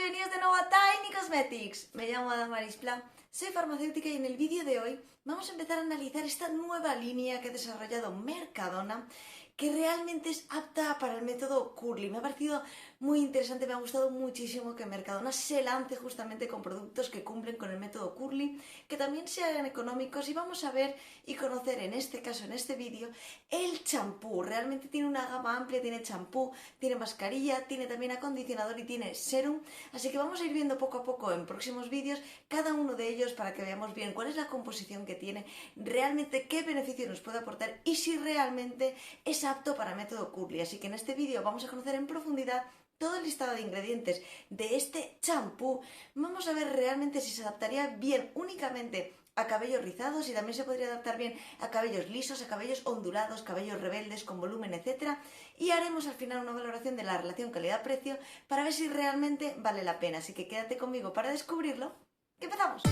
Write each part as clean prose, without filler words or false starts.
bienvenidos de nuevo a Tiny Cosmetics. Me llamo Adamaris Pla, soy farmacéutica y en el vídeo de hoy vamos a empezar a analizar esta nueva línea que ha desarrollado Mercadona, que realmente es apta para el método Curly. Me ha parecido muy interesante, me ha gustado muchísimo que Mercadona se lance justamente con productos que cumplen con el método Curly, que también sean económicos, y vamos a ver y conocer en este caso, en este vídeo, el champú. Realmente tiene una gama amplia, tiene champú, tiene mascarilla, tiene también acondicionador y tiene serum, así que vamos a ir viendo poco a poco en próximos vídeos cada uno de ellos para que veamos bien cuál es la composición que tiene, realmente qué beneficio nos puede aportar y si realmente es apto para método Curly. Así que en este vídeo vamos a conocer en profundidad todo el listado de ingredientes de este champú. Vamos a ver realmente si se adaptaría bien únicamente a cabellos rizados, y también se podría adaptar bien a cabellos lisos, a cabellos ondulados, cabellos rebeldes, con volumen, etc. Y haremos al final una valoración de la relación calidad-precio para ver si realmente vale la pena. Así que quédate conmigo para descubrirlo. ¡Que empezamos!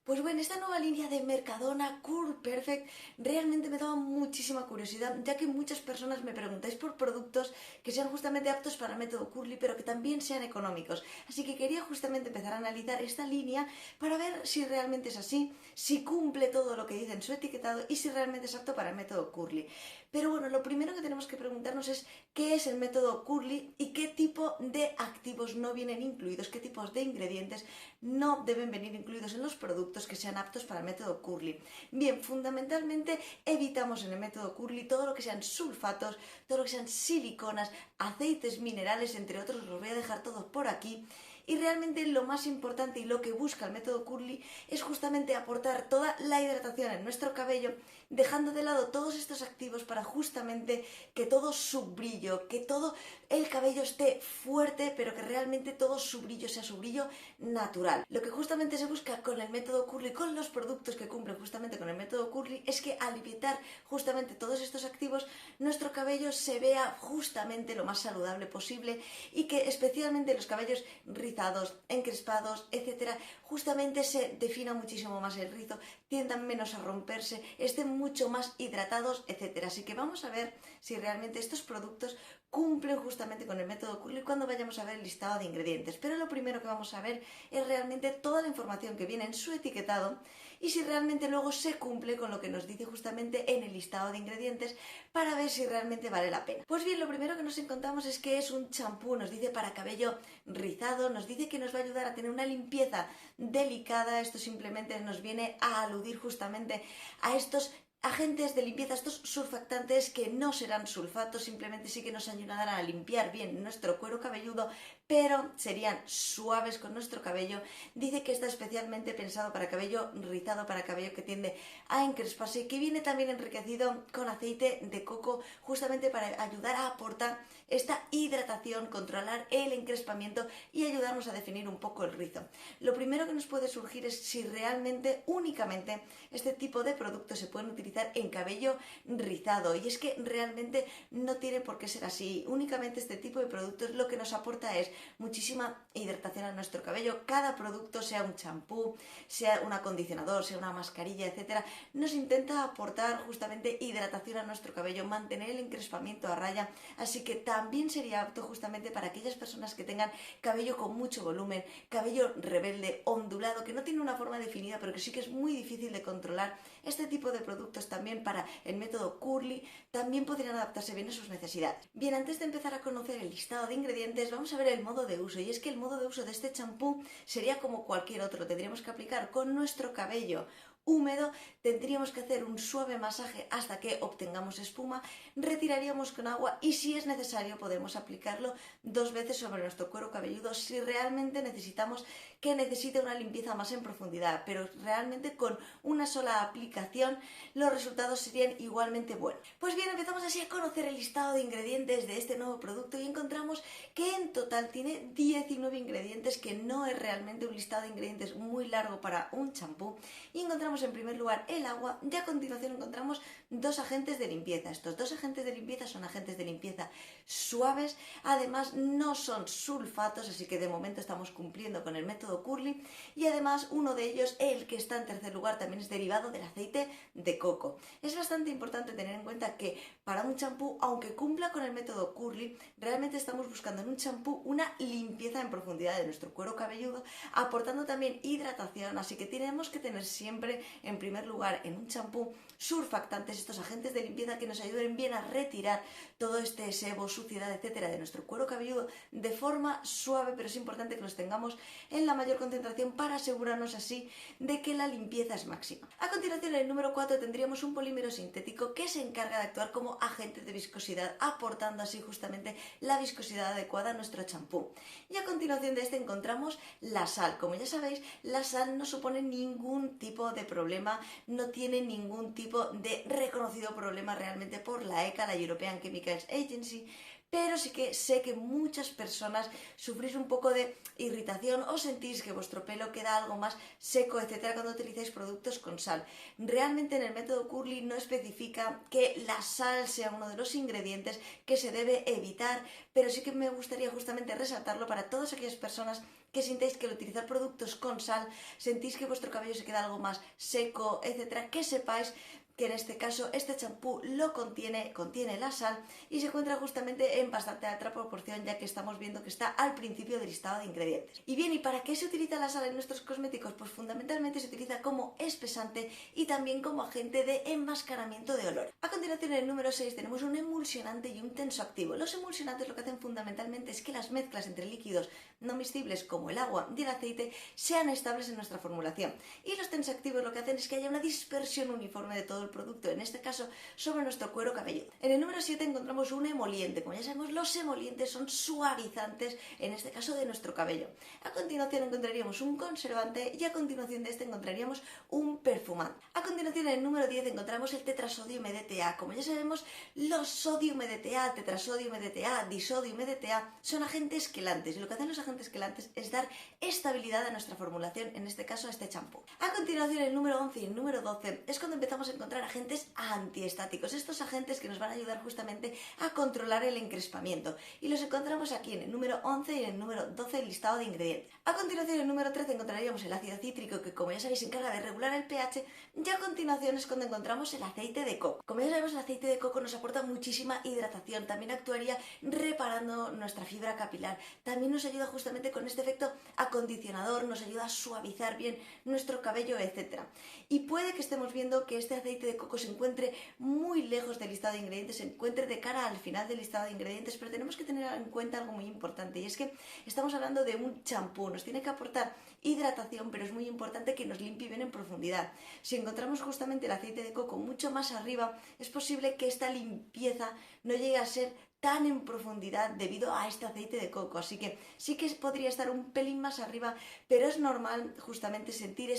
Pues bueno, esta nueva línea de Mercadona Curl Perfect realmente me daba muchísima curiosidad, ya que muchas personas me preguntáis por productos que sean justamente aptos para el método Curly, pero que también sean económicos. Así que quería justamente empezar a analizar esta línea para ver si realmente es así, si cumple todo lo que dice en su etiquetado y si realmente es apto para el método Curly. Pero bueno, lo primero que tenemos que preguntarnos es qué es el método Curly y qué tipo de activos no vienen incluidos, qué tipos de ingredientes no deben venir incluidos en los productos que sean aptos para el método Curly. Bien, fundamentalmente evitamos en el método Curly todo lo que sean sulfatos, todo lo que sean siliconas, aceites minerales, entre otros, los voy a dejar todos por aquí. Y realmente lo más importante y lo que busca el método Curly es justamente aportar toda la hidratación en nuestro cabello, dejando de lado todos estos activos para justamente que todo su brillo, que todo el cabello esté fuerte, pero que realmente todo su brillo sea su brillo natural. Lo que justamente se busca con el método Curly, con los productos que cumplen justamente con el método Curly, es que al evitar justamente todos estos activos, nuestro cabello se vea justamente lo más saludable posible, y que especialmente los cabellos rizados, encrespados, etcétera, justamente se defina muchísimo más el rizo, tiendan menos a romperse, estén mucho más hidratados, etcétera. Así que vamos a ver si realmente estos productos cumplen justamente con el método Curly cuando vayamos a ver el listado de ingredientes. Pero lo primero que vamos a ver es realmente toda la información que viene en su etiquetado y si realmente luego se cumple con lo que nos dice justamente en el listado de ingredientes, para ver si realmente vale la pena. Pues bien, lo primero que nos encontramos es que es un champú, nos dice para cabello rizado, nos dice que nos va a ayudar a tener una limpieza delicada. Esto simplemente nos viene a aludir justamente a estos agentes de limpieza, estos surfactantes que no serán sulfatos, simplemente sí que nos ayudarán a limpiar bien nuestro cuero cabelludo, pero serían suaves con nuestro cabello. Dice que está especialmente pensado para cabello rizado, para cabello que tiende a encresparse, y que viene también enriquecido con aceite de coco, justamente para ayudar a aportar esta hidratación, controlar el encrespamiento y ayudarnos a definir un poco el rizo. Lo primero que nos puede surgir es si realmente únicamente este tipo de productos se pueden utilizar en cabello rizado, y es que realmente no tiene por qué ser así. Únicamente este tipo de productos lo que nos aporta es muchísima hidratación a nuestro cabello. Cada producto, sea un champú, sea un acondicionador, sea una mascarilla, etcétera, nos intenta aportar justamente hidratación a nuestro cabello, mantener el encrespamiento a raya, así que también sería apto justamente para aquellas personas que tengan cabello con mucho volumen, cabello rebelde, ondulado, que no tiene una forma definida, pero que sí que es muy difícil de controlar. Este tipo de productos también para el método Curly también podrían adaptarse bien a sus necesidades. Bien, antes de empezar a conocer el listado de ingredientes, vamos a ver el modo de uso, y es que el modo de uso de este champú sería como cualquier otro. Tendríamos que aplicar con nuestro cabello húmedo, tendríamos que hacer un suave masaje hasta que obtengamos espuma, retiraríamos con agua y si es necesario podemos aplicarlo 2 veces sobre nuestro cuero cabelludo si realmente necesitamos que necesite una limpieza más en profundidad, pero realmente con una sola aplicación los resultados serían igualmente buenos. Pues bien, empezamos así a conocer el listado de ingredientes de este nuevo producto y encontramos que en total tiene 19 ingredientes, que no es realmente un listado de ingredientes muy largo para un champú, y encontramos encontramos en primer lugar el agua y a continuación encontramos dos agentes de limpieza. Estos dos agentes de limpieza son agentes de limpieza suaves, además no son sulfatos, así que de momento estamos cumpliendo con el método Curly, y además uno de ellos, el que está en tercer lugar, también es derivado del aceite de coco. Es bastante importante tener en cuenta que para un champú, aunque cumpla con el método Curly, realmente estamos buscando en un champú una limpieza en profundidad de nuestro cuero cabelludo, aportando también hidratación, así que tenemos que tener siempre en primer lugar en un champú surfactantes, estos agentes de limpieza que nos ayuden bien a retirar todo este sebo, suciedad, etcétera, de nuestro cuero cabelludo de forma suave, pero es importante que los tengamos en la mayor concentración para asegurarnos así de que la limpieza es máxima. A continuación, en el número 4 tendríamos un polímero sintético que se encarga de actuar como agente de viscosidad, aportando así justamente la viscosidad adecuada a nuestro champú. Y a continuación de este encontramos la sal. Como ya sabéis, la sal no supone ningún tipo de problema, no tiene ningún tipo de reconocido problema realmente por la ECA, la European Chemicals Agency, pero sí que sé que muchas personas sufrís un poco de irritación o sentís que vuestro pelo queda algo más seco, etcétera, cuando utilizáis productos con sal. Realmente en el método Curly no especifica que la sal sea uno de los ingredientes que se debe evitar, pero sí que me gustaría justamente resaltarlo para todas aquellas personas que sintáis que al utilizar productos con sal sentís que vuestro cabello se queda algo más seco, etcétera, que sepáis que en este caso este champú lo contiene la sal y se encuentra justamente en bastante alta proporción, ya que estamos viendo que está al principio del listado de ingredientes. Y bien, ¿y para qué se utiliza la sal en nuestros cosméticos? Pues fundamentalmente se utiliza como espesante y también como agente de enmascaramiento de olor. A continuación, en el número 6 tenemos un emulsionante y un tensoactivo. Los emulsionantes lo que hacen fundamentalmente es que las mezclas entre líquidos no miscibles como el agua y el aceite sean estables en nuestra formulación. Y los tensoactivos lo que hacen es que haya una dispersión uniforme de todo el producto, en este caso sobre nuestro cuero cabelludo. En el número 7 encontramos un emoliente. Como ya sabemos, los emolientes son suavizantes, en este caso de nuestro cabello. A continuación encontraríamos un conservante y a continuación de este encontraríamos un perfumante. A continuación, en el número 10 encontramos el tetrasodio MDTA. Como ya sabemos, los sodio MDTA, tetrasodio MDTA, disodio MDTA son agentes quelantes, y lo que hacen los agentes quelantes es dar estabilidad a nuestra formulación, en este caso a este champú. A continuación, el número 11 y el número 12 es cuando empezamos a encontrar agentes antiestáticos, estos agentes que nos van a ayudar justamente a controlar el encrespamiento, y los encontramos aquí en el número 11 y en el número 12 del listado de ingredientes. A continuación, en el número 13 encontraríamos el ácido cítrico, que como ya sabéis se encarga de regular el pH, y a continuación es cuando encontramos el aceite de coco. Como ya sabemos, el aceite de coco nos aporta muchísima hidratación, también actuaría reparando nuestra fibra capilar, también nos ayuda justamente con este efecto acondicionador, nos ayuda a suavizar bien nuestro cabello, etc. Y puede que estemos viendo que este aceite de coco se encuentre muy lejos del listado de ingredientes, se encuentre de cara al final del listado de ingredientes, pero tenemos que tener en cuenta algo muy importante, y es que estamos hablando de un champú, nos tiene que aportar hidratación, pero es muy importante que nos limpie bien en profundidad. Si encontramos justamente el aceite de coco mucho más arriba, es posible que esta limpieza no llegue a ser tan en profundidad debido a este aceite de coco, así que sí que podría estar un pelín más arriba, pero es normal justamente sentir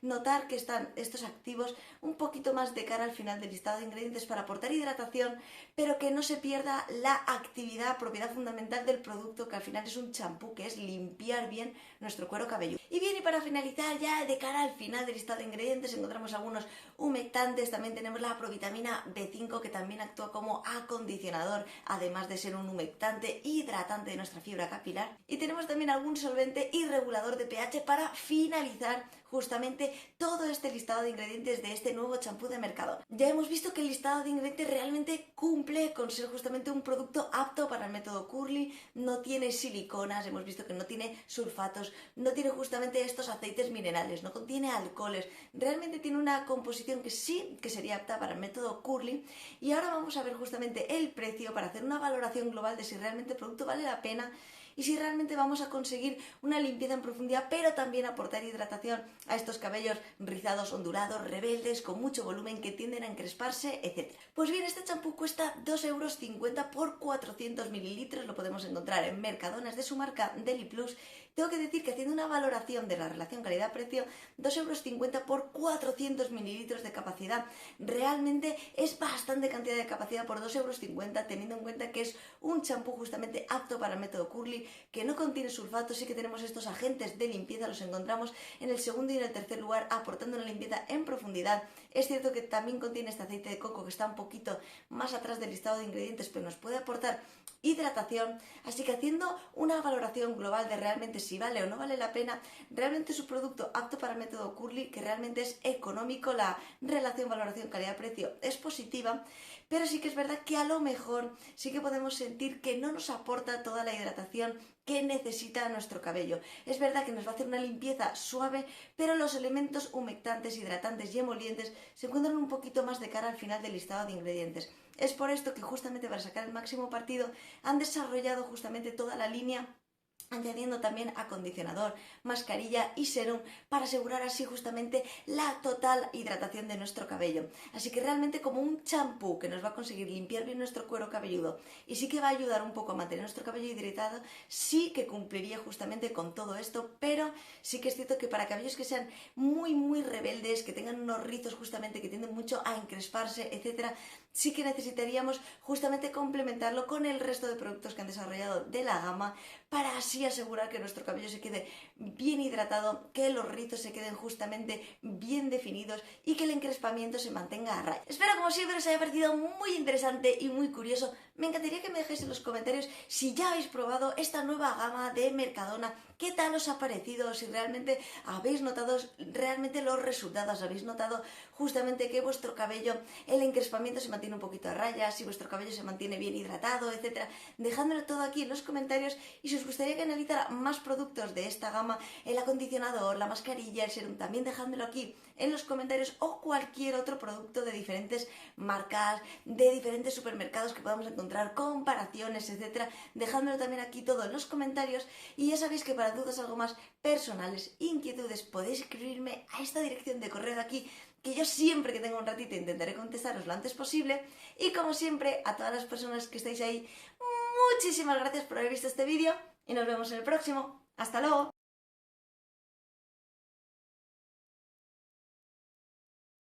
notar que están estos activos un poquito más de cara al final del listado de ingredientes para aportar hidratación, pero que no se pierda la actividad, propiedad fundamental del producto, que al final es un champú, que es limpiar bien nuestro cuero cabelludo. Y bien, y para finalizar, ya de cara al final del listado de ingredientes encontramos algunos humectantes, también tenemos la provitamina B5, que también actúa como acondicionador, además de ser un humectante hidratante de nuestra fibra capilar, y tenemos también algún solvente y regulador de pH para finalizar justamente todo este listado de ingredientes de este nuevo champú de Mercadona. Ya hemos visto que el listado de ingredientes realmente cumple con ser justamente un producto apto para el método Curly, no tiene siliconas, hemos visto que no tiene sulfatos, no tiene justamente estos aceites minerales, no contiene alcoholes, realmente tiene una composición que sí que sería apta para el método Curly. Y ahora vamos a ver justamente el precio para hacer una valoración global de si realmente el producto vale la pena y si realmente vamos a conseguir una limpieza en profundidad, pero también aportar hidratación a estos cabellos rizados, ondulados, rebeldes, con mucho volumen, que tienden a encresparse, etc. Pues bien, este champú cuesta 2,50 € por 400 mililitros, lo podemos encontrar en Mercadona, es de su marca Deli Plus. Tengo que decir que haciendo una valoración de la relación calidad-precio, 2,50 € por 400 mililitros de capacidad, realmente es bastante cantidad de capacidad por 2,50 € teniendo en cuenta que es un champú justamente apto para el método Curly, que no contiene sulfatos, sí que tenemos estos agentes de limpieza, los encontramos en el segundo y en el tercer lugar, aportando una limpieza en profundidad. Es cierto que también contiene este aceite de coco que está un poquito más atrás del listado de ingredientes, pero nos puede aportar hidratación, así que haciendo una valoración global de realmente si vale o no vale la pena, realmente es un producto apto para el método Curly, que realmente es económico, la relación valoración calidad-precio es positiva, pero sí que es verdad que a lo mejor sí que podemos sentir que no nos aporta toda la hidratación que necesita nuestro cabello. Es verdad que nos va a hacer una limpieza suave, pero los elementos humectantes, hidratantes y emolientes se encuentran un poquito más de cara al final del listado de ingredientes. Es por esto que justamente para sacar el máximo partido han desarrollado justamente toda la línea, añadiendo también acondicionador, mascarilla y serum para asegurar así justamente la total hidratación de nuestro cabello. Así que realmente como un champú que nos va a conseguir limpiar bien nuestro cuero cabelludo y sí que va a ayudar un poco a mantener nuestro cabello hidratado, sí que cumpliría justamente con todo esto, pero sí que es cierto que para cabellos que sean muy rebeldes, que tengan unos rizos justamente que tienden mucho a encresparse, etcétera, sí que necesitaríamos justamente complementarlo con el resto de productos que han desarrollado de la gama para así asegurar que nuestro cabello se quede bien hidratado, que los rizos se queden justamente bien definidos y que el encrespamiento se mantenga a raya. Espero como siempre os haya parecido muy interesante y muy curioso. Me encantaría que me dejéis en los comentarios si ya habéis probado esta nueva gama de Mercadona, qué tal os ha parecido, si realmente habéis notado realmente los resultados, habéis notado justamente que vuestro cabello, el encrespamiento se mantiene un poquito a raya, si vuestro cabello se mantiene bien hidratado, etcétera. Dejádmelo todo aquí en los comentarios y si os gustaría que analizara más productos de esta gama, el acondicionador, la mascarilla, el serum, también dejádmelo aquí en los comentarios, o cualquier otro producto de diferentes marcas, de diferentes supermercados que podamos encontrar, comparaciones, etcétera. Dejádmelo también aquí todo en los comentarios y ya sabéis que para dudas algo más personales, inquietudes, podéis escribirme a esta dirección de correo de aquí, que yo siempre que tenga un ratito intentaré contestaros lo antes posible. Y como siempre, a todas las personas que estáis ahí, muchísimas gracias por haber visto este vídeo y nos vemos en el próximo. ¡Hasta luego!